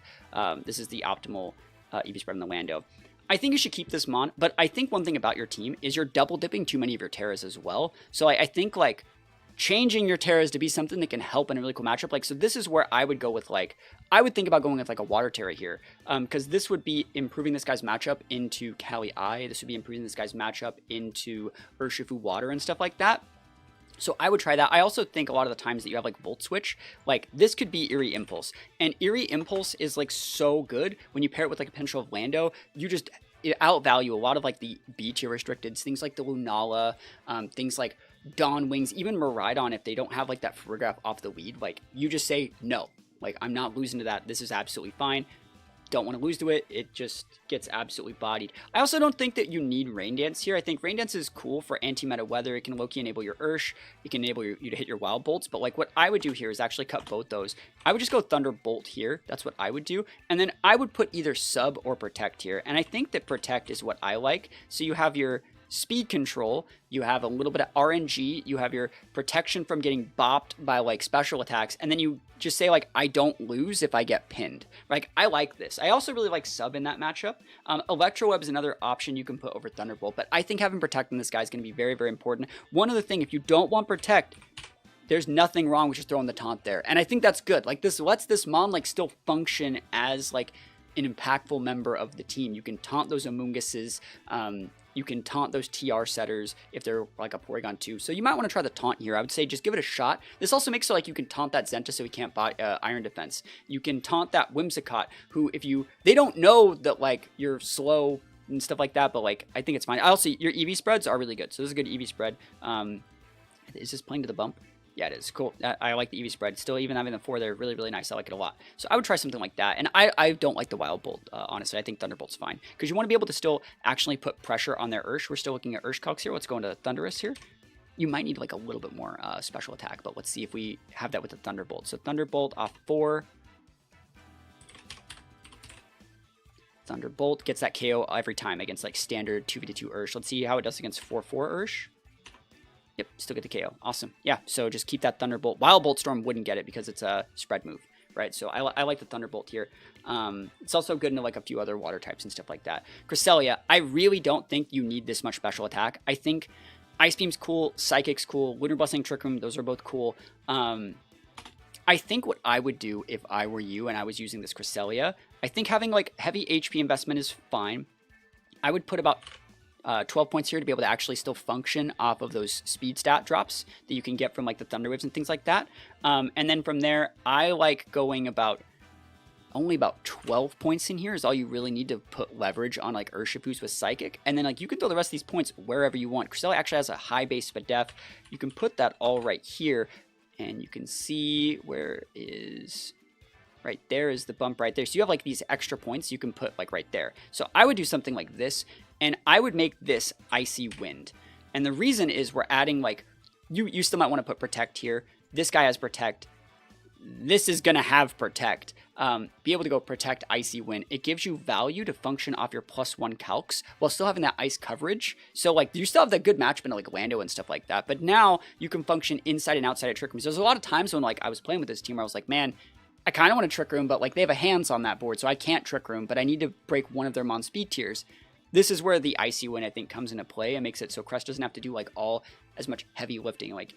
This is the optimal EV spread on the Lando. I think you should keep this mon, but I think one thing about your team is you're double dipping too many of your Terras as well. So I think like changing your Terras to be something that can help in a really cool matchup. Like, so this is where I would go with like, I would think about going with like a Water Terra here. Because this would be improving this guy's matchup into Kali Eye. This would be improving this guy's matchup into Urshifu Water and stuff like that. So I would try that. I also think a lot of the times that you have like Volt Switch, like this could be Eerie Impulse. And Eerie Impulse is like so good when you pair it with like a potential of Lando. You just outvalue a lot of like the B tier restricted, things like the Lunala, things like Dawn Wings, even Miraidon, if they don't have like that Farigiraf off the lead, like you just say, no, like I'm not losing to that. This is absolutely fine. Don't want to lose to it. It just gets absolutely bodied. I also don't think that you need Rain Dance here. I think Rain Dance is cool for anti-meta weather. It can low-key enable your Ursh. It can enable you to hit your Wild Bolts. But like what I would do here is actually cut both those. I would just go Thunderbolt here. That's what I would do. And then I would put either Sub or Protect here. And I think that Protect is what I like. So you have your speed control, you have a little bit of RNG, you have your protection from getting bopped by like special attacks, and then you just say like, I don't lose if I get pinned. Like, I like this. I also really like Sub in that matchup. Electro Web is another option you can put over Thunderbolt, but I think having Protect in this guy is going to be very, very important. One other thing, if you don't want Protect, there's nothing wrong with just throwing the taunt there. And I think that's good. Like, this lets this Mon like still function as like an impactful member of the team. You can taunt those Amoonguses. You can taunt those TR setters if they're like a Porygon 2. So you might want to try the taunt here. I would say just give it a shot. This also makes it like you can taunt that Zenta so he can't buy Iron Defense. You can taunt that Whimsicott who, if you, they don't know that like you're slow and stuff like that, but like I think it's fine. Also, your EV spreads are really good. So this is a good EV spread. Is this playing to the bump? Yeah, it is. Cool. I like the EV spread. Still, even having the 4 there, really, really nice. I like it a lot. So I would try something like that. And I don't like the Wild Bolt, honestly. I think Thunderbolt's fine. Because you want to be able to still actually put pressure on their Ursh. We're still looking at Ursh Calcs here. Let's go into Thunderous here. You might need like a little bit more special attack, but let's see if we have that with the Thunderbolt. So Thunderbolt off 4. Thunderbolt gets that KO every time against like standard 2v2 Ursh. Let's see how it does against 4-4 Ursh. Yep, still get the KO. Awesome. Yeah, so just keep that Thunderbolt. Wild Bolt Storm wouldn't get it because it's a spread move, right? So I like the Thunderbolt here. It's also good into like a few other water types and stuff like that. Cresselia, I really don't think you need this much special attack. I think Ice Beam's cool, Psychic's cool, Lunar Blessing, Trick Room, those are both cool. I think what I would do if I were you and I was using this Cresselia, I think having like heavy HP investment is fine. I would put about 12 points here to be able to actually still function off of those speed stat drops that you can get from like the Thunder Waves and things like that. And then from there, I like going about only about 12 points in here is all you really need to put leverage on like Urshifus with Psychic. And then like you can throw the rest of these points wherever you want. Cresselia actually has a high base def. You can put that all right here and you can see where is right there is the bump right there. So you have like these extra points you can put like right there. So I would do something like this. And I would make this Icy Wind. And the reason is we're adding like, you still might want to put Protect here. This guy has Protect. This is going to have Protect. Be able to go Protect Icy Wind. It gives you value to function off your +1 calcs while still having that ice coverage. So like you still have that good matchup in like Lando and stuff like that. But now you can function inside and outside of Trick Room. So there's a lot of times when like I was playing with this team where I was like, man, I kind of want to Trick Room, but like they have a hands on that board. So I can't Trick Room, but I need to break one of their Mon speed tiers. This is where the Icy Wind, I think, comes into play and makes it so Crest doesn't have to do, like, all as much heavy lifting. Like,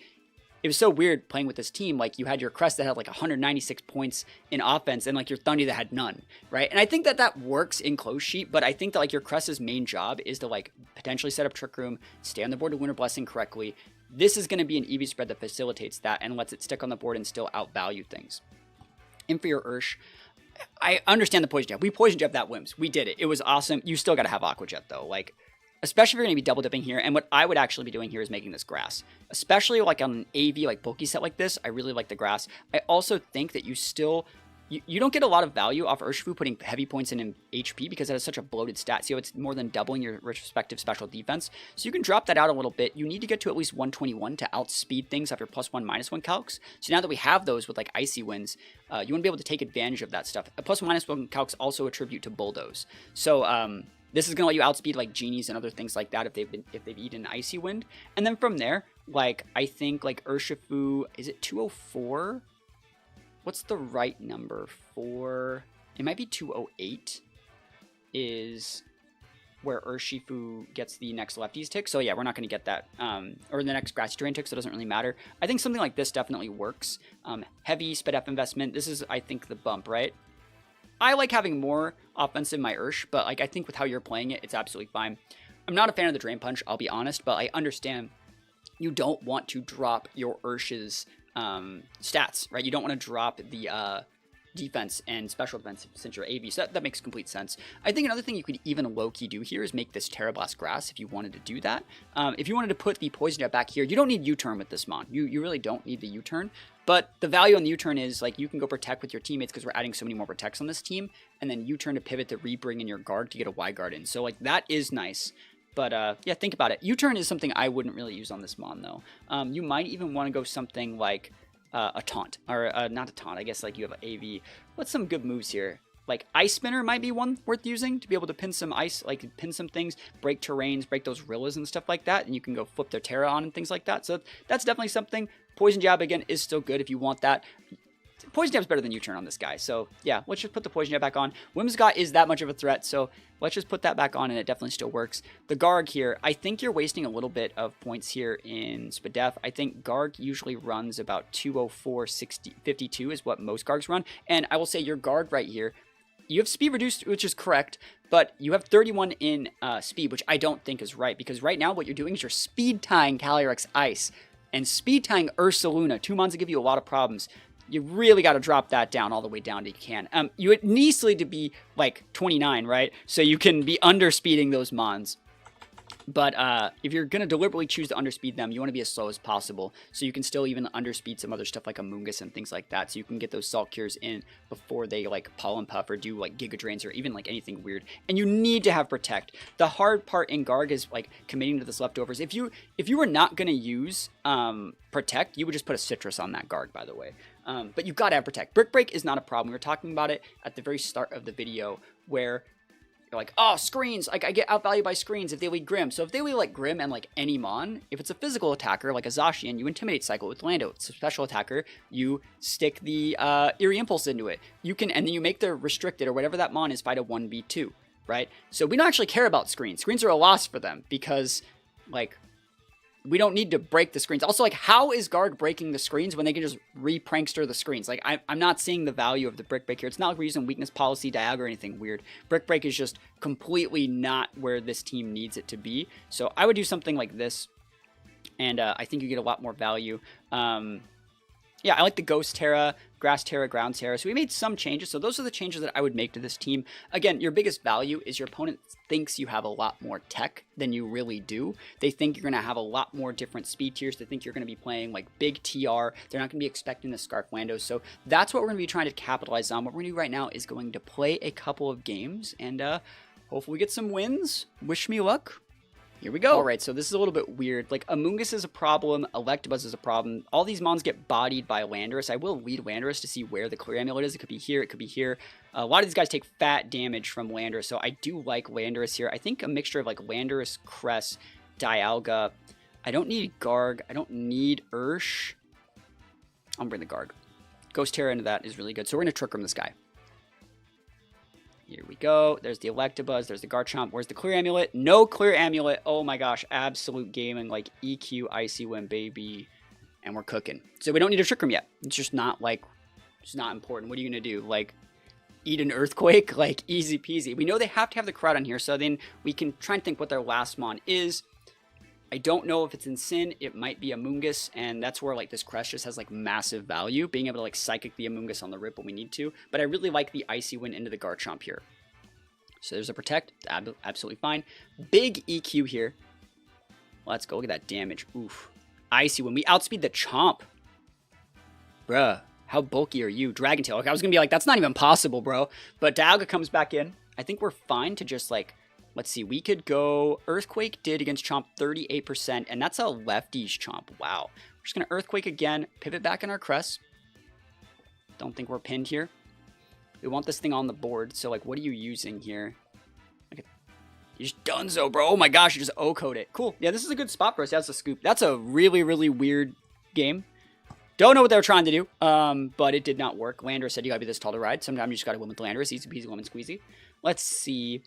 it was so weird playing with this team. Like, you had your Crest that had, like, 196 points in offense and, like, your Thundy that had none, right? And I think that that works in close sheet, but I think that, like, your Crest's main job is to, like, potentially set up Trick Room, stay on the board to Lunar Blessing correctly. This is going to be an EV spread that facilitates that and lets it stick on the board and still outvalue things. And for your Ursh, I understand the Poison Jab. We Poison Jab that Wims. We did it. It was awesome. You still got to have Aqua Jet, though. Like, especially if you're going to be double dipping here. And what I would actually be doing here is making this grass. Especially like on an AV, like bulky set like this, I really like the grass. I also think that you still... You don't get a lot of value off Urshifu putting heavy points in HP because it has such a bloated stat. So it's more than doubling your respective special defense. So you can drop that out a little bit. You need to get to at least 121 to outspeed things off your +1, -1 calcs. So now that we have those with like Icy Winds, you want to be able to take advantage of that stuff. A +1, -1 calcs also attribute to Bulldoze. So this is going to let you outspeed like Genies and other things like that if they've eaten Icy Wind. And then from there, like I think like Urshifu, is it 204? What's the right number for... It might be 208 is where Urshifu gets the next lefties tick. So yeah, we're not going to get that. Or the next Grassy Terrain tick, so it doesn't really matter. I think something like this definitely works. Heavy SpedF investment. This is, I think, the bump, right? I like having more offense in my Ursh, but like I think with how you're playing it, it's absolutely fine. I'm not a fan of the Drain Punch, I'll be honest, but I understand you don't want to drop your Ursh's stats, right? You don't want to drop the defense and special defense since you're AV, so that makes complete sense. I think another thing you could even low-key do here is make this Terra Blast grass if you wanted to do that. If you wanted to put the Poison Jet back here, you don't need U-turn with this Mon. You really don't need the U-turn, but the value on the U-turn is like you can go Protect with your teammates because we're adding so many more Protects on this team, and then U-turn to pivot to re-bring in your guard to get a Y-guard in. So like that is nice. But yeah, think about it. U-turn is something I wouldn't really use on this Mon, though. You might even want to go something like a taunt. Or not a taunt, I guess like you have an AV. What's some good moves here? like Ice Spinner might be one worth using to be able to pin some ice, like pin some things, break terrains, break those Rillas and stuff like that, and you can go flip their Terra on and things like that. So that's definitely something. Poison Jab, again, is still good if you want that. Poison Jab's better than U-Turn on this guy. So yeah, let's just put the Poison Jab back on. Whimsicott is that much of a threat, so let's just put that back on, and it definitely still works. The Garg here, I think you're wasting a little bit of points here in Spadef. I think Garg usually runs about 204, 60, 52 is what most Gargs run. And I will say your Garg right here, you have speed reduced, which is correct, but you have 31 in speed, which I don't think is right, because right now what you're doing is you're speed tying Calyrex Ice and speed tying Ursaluna, 2 mons that give you a lot of problems. You really got to drop that down all the way down to you can. You would need to be like 29, right? So you can be underspeeding those mons. But if you're going to deliberately choose to underspeed them, you want to be as slow as possible. So you can still even underspeed some other stuff like Amoonguss and things like that. So you can get those Salt Cures in before they like Pollen Puff or do like Giga Drains or even like anything weird. And you need to have Protect. The hard part in Garg is like committing to this leftovers. If you were not going to use Protect, you would just put a Citrus on that Garg, by the way. But you got to have Protect. Brick Break is not a problem. We were talking about it at the very start of the video where you're like, oh, screens, like I get outvalued by screens if they lead Grim. So if they lead like Grim and like any mon, if it's a physical attacker like a Zacian, you Intimidate cycle with Lando. It's a special attacker, you stick the Eerie Impulse into it. You can, and then you make the restricted or whatever that mon is fight a 1v2, right? So we don't actually care about screens. Screens are a loss for them because like we don't need to break the screens. Also, like, how is Garg breaking the screens when they can just re-prankster the screens? Like, I'm not seeing the value of the Brick Break here. It's not like we're using Weakness Policy, Dialga, or anything weird. Brick Break is just completely not where this team needs it to be. So I would do something like this, and I think you get a lot more value. Yeah, I like the Ghost Terra, Grass Terra, Ground Terra. So we made some changes. So those are the changes that I would make to this team. Again, your biggest value is your opponent thinks you have a lot more tech than you really do. They think you're going to have a lot more different speed tiers. They think you're going to be playing like big TR. They're not going to be expecting the Scarf Lando. So that's what we're going to be trying to capitalize on. What we're going to do right now is going to play a couple of games and hopefully we get some wins. Wish me luck. Here we go. All right, so this is a little bit weird. Like, Amoonguss is a problem. Electabuzz is a problem. All these mons get bodied by Landorus. I will lead Landorus to see where the Clear Amulet is. It could be here. It could be here. A lot of these guys take fat damage from Landorus, so I do like Landorus here. I think a mixture of, like, Landorus, Cress, Dialga. I don't need Garg. I don't need Ursh. I'm going to bring the Garg. Ghost Terra into that is really good. So we're going to Trick Room this guy. Here we go. There's the Electabuzz. There's the Garchomp. Where's the Clear Amulet? No Clear Amulet. Oh my gosh. Absolute gaming. Like EQ, Icy Wind, baby. And we're cooking. So we don't need a Trick Room yet. It's just not like, it's not important. What are you going to do? Like, eat an Earthquake? Like, easy peasy. We know they have to have the crowd on here. So then we can try and think what their last mon is. I don't know if it's in Sin. It might be Amoonguss, and that's where like this Crest just has like massive value, being able to like Psychic the Amoonguss on the rip when we need to. But I really like the Icy Wind into the Garchomp here. So there's a Protect, absolutely fine. Big EQ here. Let's go, look at that damage. Oof. Icy Wind, we outspeed the Chomp. Bruh, how bulky are you? Dragon Tail, okay, I was gonna be like, that's not even possible, bro. But Dialga comes back in. I think we're fine to just like, let's see, we could go, Earthquake did against Chomp 38%, and that's a lefties Chomp. Wow. We're just going to Earthquake again, pivot back in our Crest. Don't think we're pinned here. We want this thing on the board, so like, what are you using here? Okay. You just donezo, bro. Oh my gosh, you just O-code it. Cool. Yeah, this is a good spot for us. That's a scoop. That's a really, really weird game. Don't know what they were trying to do, but it did not work. Landorus said you gotta be this tall to ride. Sometimes you just gotta win with Landorus. Easy peasy, lemon squeezy. Let's see.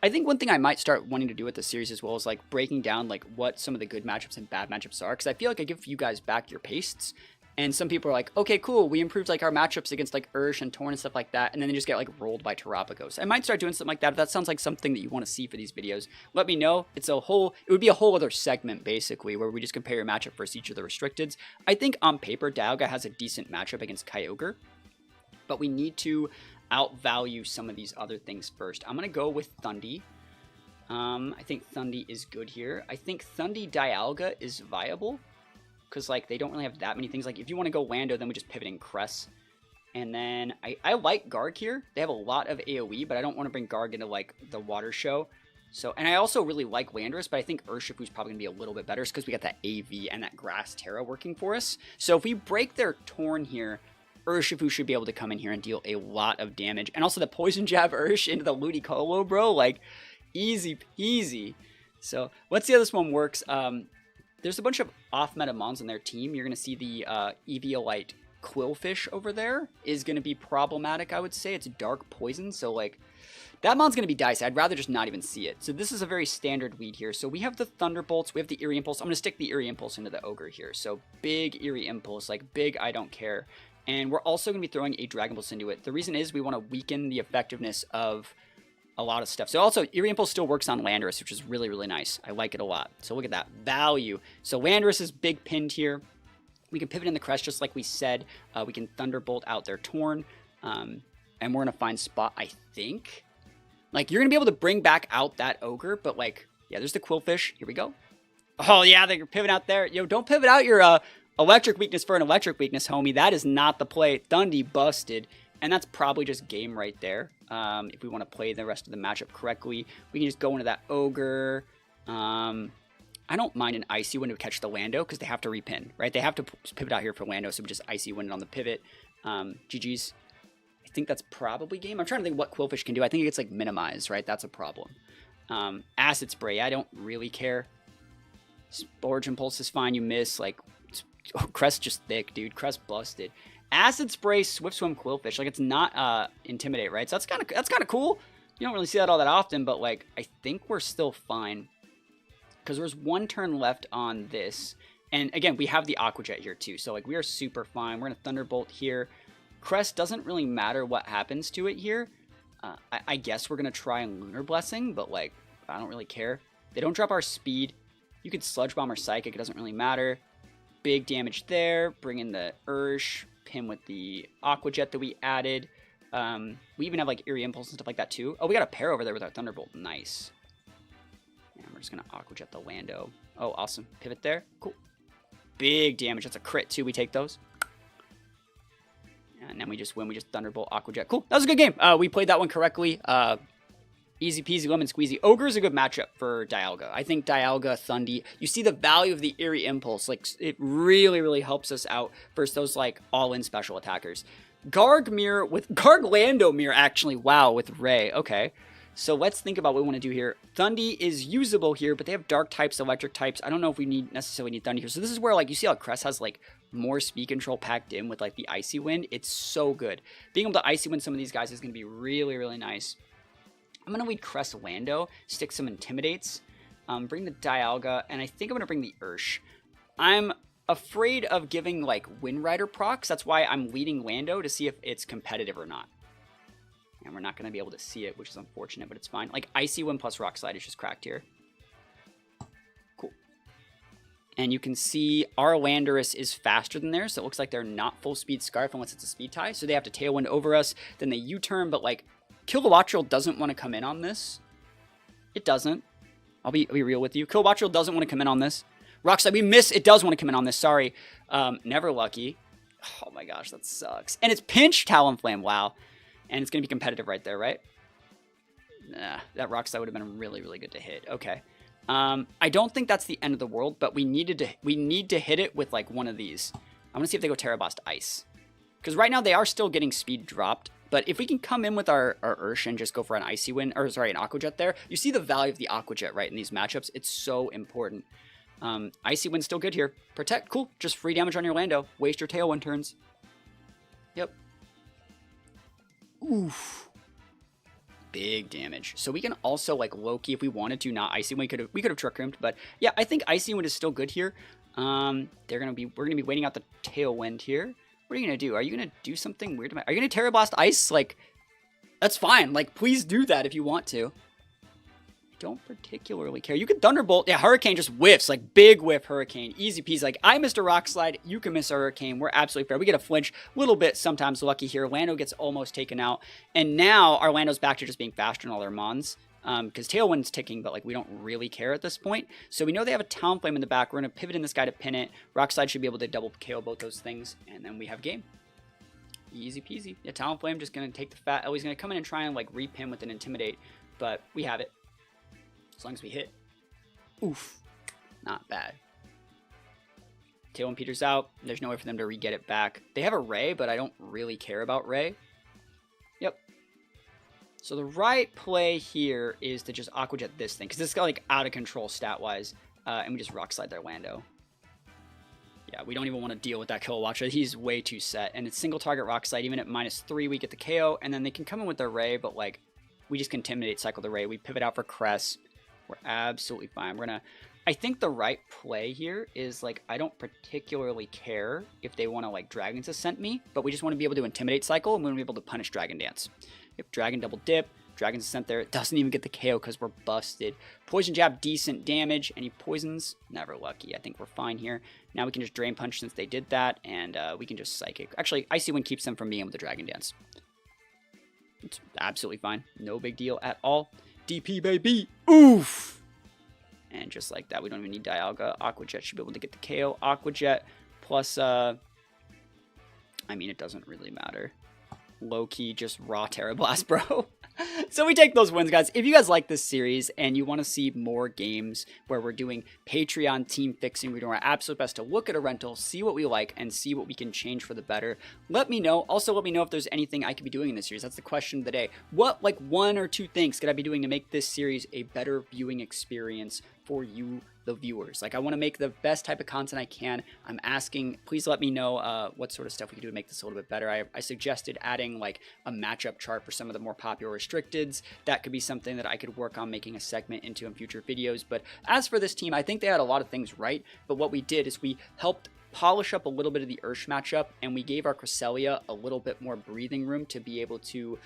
I think one thing I might start wanting to do with the series as well is like breaking down like what some of the good matchups and bad matchups are, because I feel like I give you guys back your pastes, and some people are like, okay, cool, we improved like our matchups against like Ursh and Torn and stuff like that, and then they just get like rolled by Terapagos. I might start doing something like that if that sounds like something that you want to see for these videos. Let me know. It would be a whole other segment basically where we just compare your matchup versus each of the restricteds. I think on paper Dialga has a decent matchup against Kyogre, but we need to outvalue some of these other things first. I'm going to go with Thundy. I think Thundy is good here. I think Thundy Dialga is viable because like they don't really have that many things. Like if you want to go Lando, then we just pivot in Cress. And then I like Garg here. They have a lot of AoE, but I don't want to bring Garg into like the water show. So, and I also really like Landorus, but I think Urshifu's probably going to be a little bit better because we got that AV and that Grass Terra working for us. So if we break their Torn here, Urshifu should be able to come in here and deal a lot of damage. And also the Poison Jab Ursh into the Ludicolo, bro. Like, easy peasy. So, let's see how this one works. There's a bunch of off-meta mons on their team. You're going to see the Eviolite Quillfish over there is going to be problematic, I would say. It's dark poison, so, like, that mon's going to be dicey. I'd rather just not even see it. So this is a very standard lead here. So we have the Thunderbolts. We have the Eerie Impulse. I'm going to stick the Eerie Impulse into the Ogre here. So big Eerie Impulse, like big I don't care. And we're also going to be throwing a Dragon Pulse into it. The reason is we want to weaken the effectiveness of a lot of stuff. So also, Eerie Impulse still works on Landorus, which is really, really nice. I like it a lot. So look at that value. So Landorus is big pinned here. We can pivot in the crest just like we said. We can Thunderbolt out their Torn. And we're going to find spot, I think. Like, you're going to be able to bring back out that Ogre, but, like, yeah, there's the Quillfish. Here we go. Oh, yeah, they're pivoting out there. Yo, don't pivot out your electric weakness for an electric weakness, homie. That is not the play. Thundy busted, and that's probably just game right there. If we want to play the rest of the matchup correctly, we can just go into that Ogre. I don't mind an Icy Wind to catch the Lando, because they have to repin, right? They have to pivot out here for Lando, so we just Icy Wind on the pivot. GG's. I think that's probably game. I'm trying to think what Quillfish can do. I think it gets, like, minimized, right? That's a problem. Acid Spray, I don't really care. Origin Pulse is fine. You miss, like, Crest just thick, dude. Crest busted. Acid Spray, Swift Swim, Quillfish. Like, it's not Intimidate, right? So that's kind of cool. You don't really see that all that often, but, like, I think we're still fine. Because there's one turn left on this. And, again, we have the Aqua Jet here, too. So, like, we are super fine. We're going to Thunderbolt here. Crest doesn't really matter what happens to it here. I guess we're going to try and Lunar Blessing, but, like, I don't really care. They don't drop our speed. You could Sludge Bomb or Psychic. It doesn't really matter. Big damage there. Bring in the Ursh. Pin with the Aqua Jet that we added. We even have, like, Eerie Impulse and stuff like that, too. Oh, we got a pair over there with our Thunderbolt. Nice. And we're just going to Aqua Jet the Lando. Oh, awesome. Pivot there. Cool. Big damage. That's a crit, too. We take those. And then we just win. We just Thunderbolt, Aqua Jet. Cool. That was a good game. We played that one correctly. Easy peasy, lemon squeezy. Ogre is a good matchup for Dialga. I think Dialga, Thundy. You see the value of the Eerie Impulse. Like, it really, really helps us out versus those, like, all-in special attackers. Gargmere with... Garglandomere, actually. Wow, with Ray. Okay. So let's think about what we want to do here. Thundy is usable here, but they have dark types, electric types. I don't know if we necessarily need Thundy here. So this is where, like, you see how Crest has, like, more speed control packed in with, like, the Icy Wind. It's so good. Being able to Icy Wind some of these guys is going to be really, really nice. I'm going to lead Crest Lando, stick some Intimidates, bring the Dialga, and I think I'm going to bring the Ursh. I'm afraid of giving, like, Wind Rider procs. That's why I'm leading Lando to see if it's competitive or not. And we're not going to be able to see it, which is unfortunate, but it's fine. Like, Icy Wind plus Rock Slide is just cracked here. Cool. And you can see our Landorus is faster than theirs, so it looks like they're not full speed Scarf unless it's a speed tie. So they have to Tailwind over us. Then they U-turn, but, like, Kilowattrel doesn't want to come in on this. It doesn't. I'll be real with you. Kilowattrel doesn't want to come in on this. Rock Slide, we miss. It does want to come in on this. Sorry. Never Lucky. Oh my gosh, that sucks. And it's Pinch Talonflame. Wow. And it's going to be competitive right there, right? Nah, that Rock Slide would have been really, really good to hit. Okay. I don't think that's the end of the world, but we need to hit it with, like, one of these. I'm going to see if they go Terra Blast Ice. Because right now they are still getting speed dropped. But if we can come in with our Ursh and just go for an Icy Wind, or sorry, an Aqua Jet there, you see the value of the Aqua Jet, right, in these matchups. It's so important. Icy Wind's still good here. Protect, cool. Just free damage on your Lando. Waste your Tailwind turns. Yep. Oof. Big damage. So we can also, like, Loki, if we wanted to, not Icy Wind. We could have Trick Room'd, but yeah, I think Icy Wind is still good here. We're gonna be waiting out the Tailwind here. What are you gonna do? Are you gonna do something weird? Are you gonna Terra Blast Ice? Like, that's fine. Like, please do that if you want to. I don't particularly care. You can Thunderbolt. Yeah, Hurricane just whiffs. Like, big whiff Hurricane. Easy peasy. Like, I missed a Rock Slide. You can miss a Hurricane. We're absolutely fair. We get a flinch. A little bit sometimes lucky here. Lando gets almost taken out. And now our Lando's back to just being faster than all their Mons. Because Tailwind's ticking, but, like, we don't really care at this point. So we know they have a Talonflame in the back. We're going to pivot in this guy to pin it. Rock Slide should be able to double KO both those things. And then we have game. Easy peasy. Yeah, Talonflame just going to take the fat. Oh, he's going to come in and try and, like, repin with an Intimidate. But we have it. As long as we hit. Oof. Not bad. Tailwind Peter's out. There's no way for them to re-get it back. They have a Ray, but I don't really care about Ray. Yep. So the right play here is to just Aqua Jet this thing, because this got like out of control stat-wise, and we just Rock Slide their Lando. Yeah, we don't even want to deal with that Kilowatt. He's way too set, and it's single target Rock Slide. Even at -3, we get the KO, and then they can come in with their Ray, but like, we just Intimidate cycle the Ray. We pivot out for Cress. We're absolutely fine. We're gonna... I think the right play here is, like, I don't particularly care if they want to, like, Dragon's Ascent me, but we just want to be able to Intimidate cycle, and we want to be able to punish Dragon Dance. If Dragon Double Dip, Dragon's Ascent there, it doesn't even get the KO because we're busted. Poison Jab, decent damage. Any poisons? Never lucky. I think we're fine here. Now we can just Drain Punch since they did that, and we can just Psychic. Actually, Icy Wind keeps them from being able to Dragon Dance. It's absolutely fine. No big deal at all. DP, baby! Oof! And just like that, we don't even need Dialga. Aqua Jet should be able to get the KO. Aqua Jet plus, I mean, it doesn't really matter. Low-key, just raw Terra Blast, bro. So we take those wins, guys. If you guys like this series and you want to see more games where we're doing Patreon team fixing, we're doing our absolute best to look at a rental, see what we like, and see what we can change for the better, let me know. Also, let me know if there's anything I could be doing in this series. That's the question of the day. What, like, 1 or 2 things could I be doing to make this series a better viewing experience for you, the viewers? Like, I want to make the best type of content I can. I'm asking, please let me know what sort of stuff we can do to make this a little bit better. I suggested adding like a matchup chart for some of the more popular restricteds. That could be something that I could work on making a segment into in future videos. But as for this team, I think they had a lot of things right, but what we did is we helped polish up a little bit of the Ursh matchup, and we gave our Cresselia a little bit more breathing room to be able to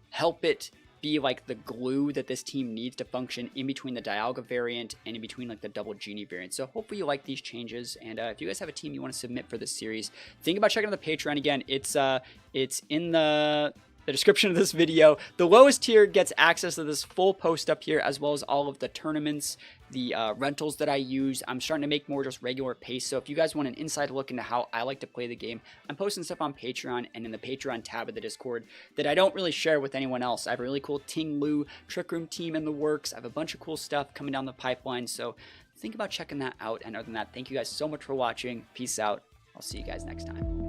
help it be like the glue that this team needs to function in between the Dialga variant and in between like the double Genie variant. So hopefully you like these changes, and if you guys have a team you want to submit for this series, think about checking out the Patreon. Again, it's in the description of this video. The lowest tier gets access to this full post up here, as well as all of the tournaments, the rentals that I use. I'm starting to make more just regular pace, so if you guys want an inside look into how I like to play the game, I'm posting stuff on Patreon and in the Patreon tab of the Discord that I don't really share with anyone else. I have a really cool Ting Lu Trick Room team in the works. I have a bunch of cool stuff coming down the pipeline, so think about checking that out. And other than that, thank you guys so much for watching. Peace out. I'll see you guys next time.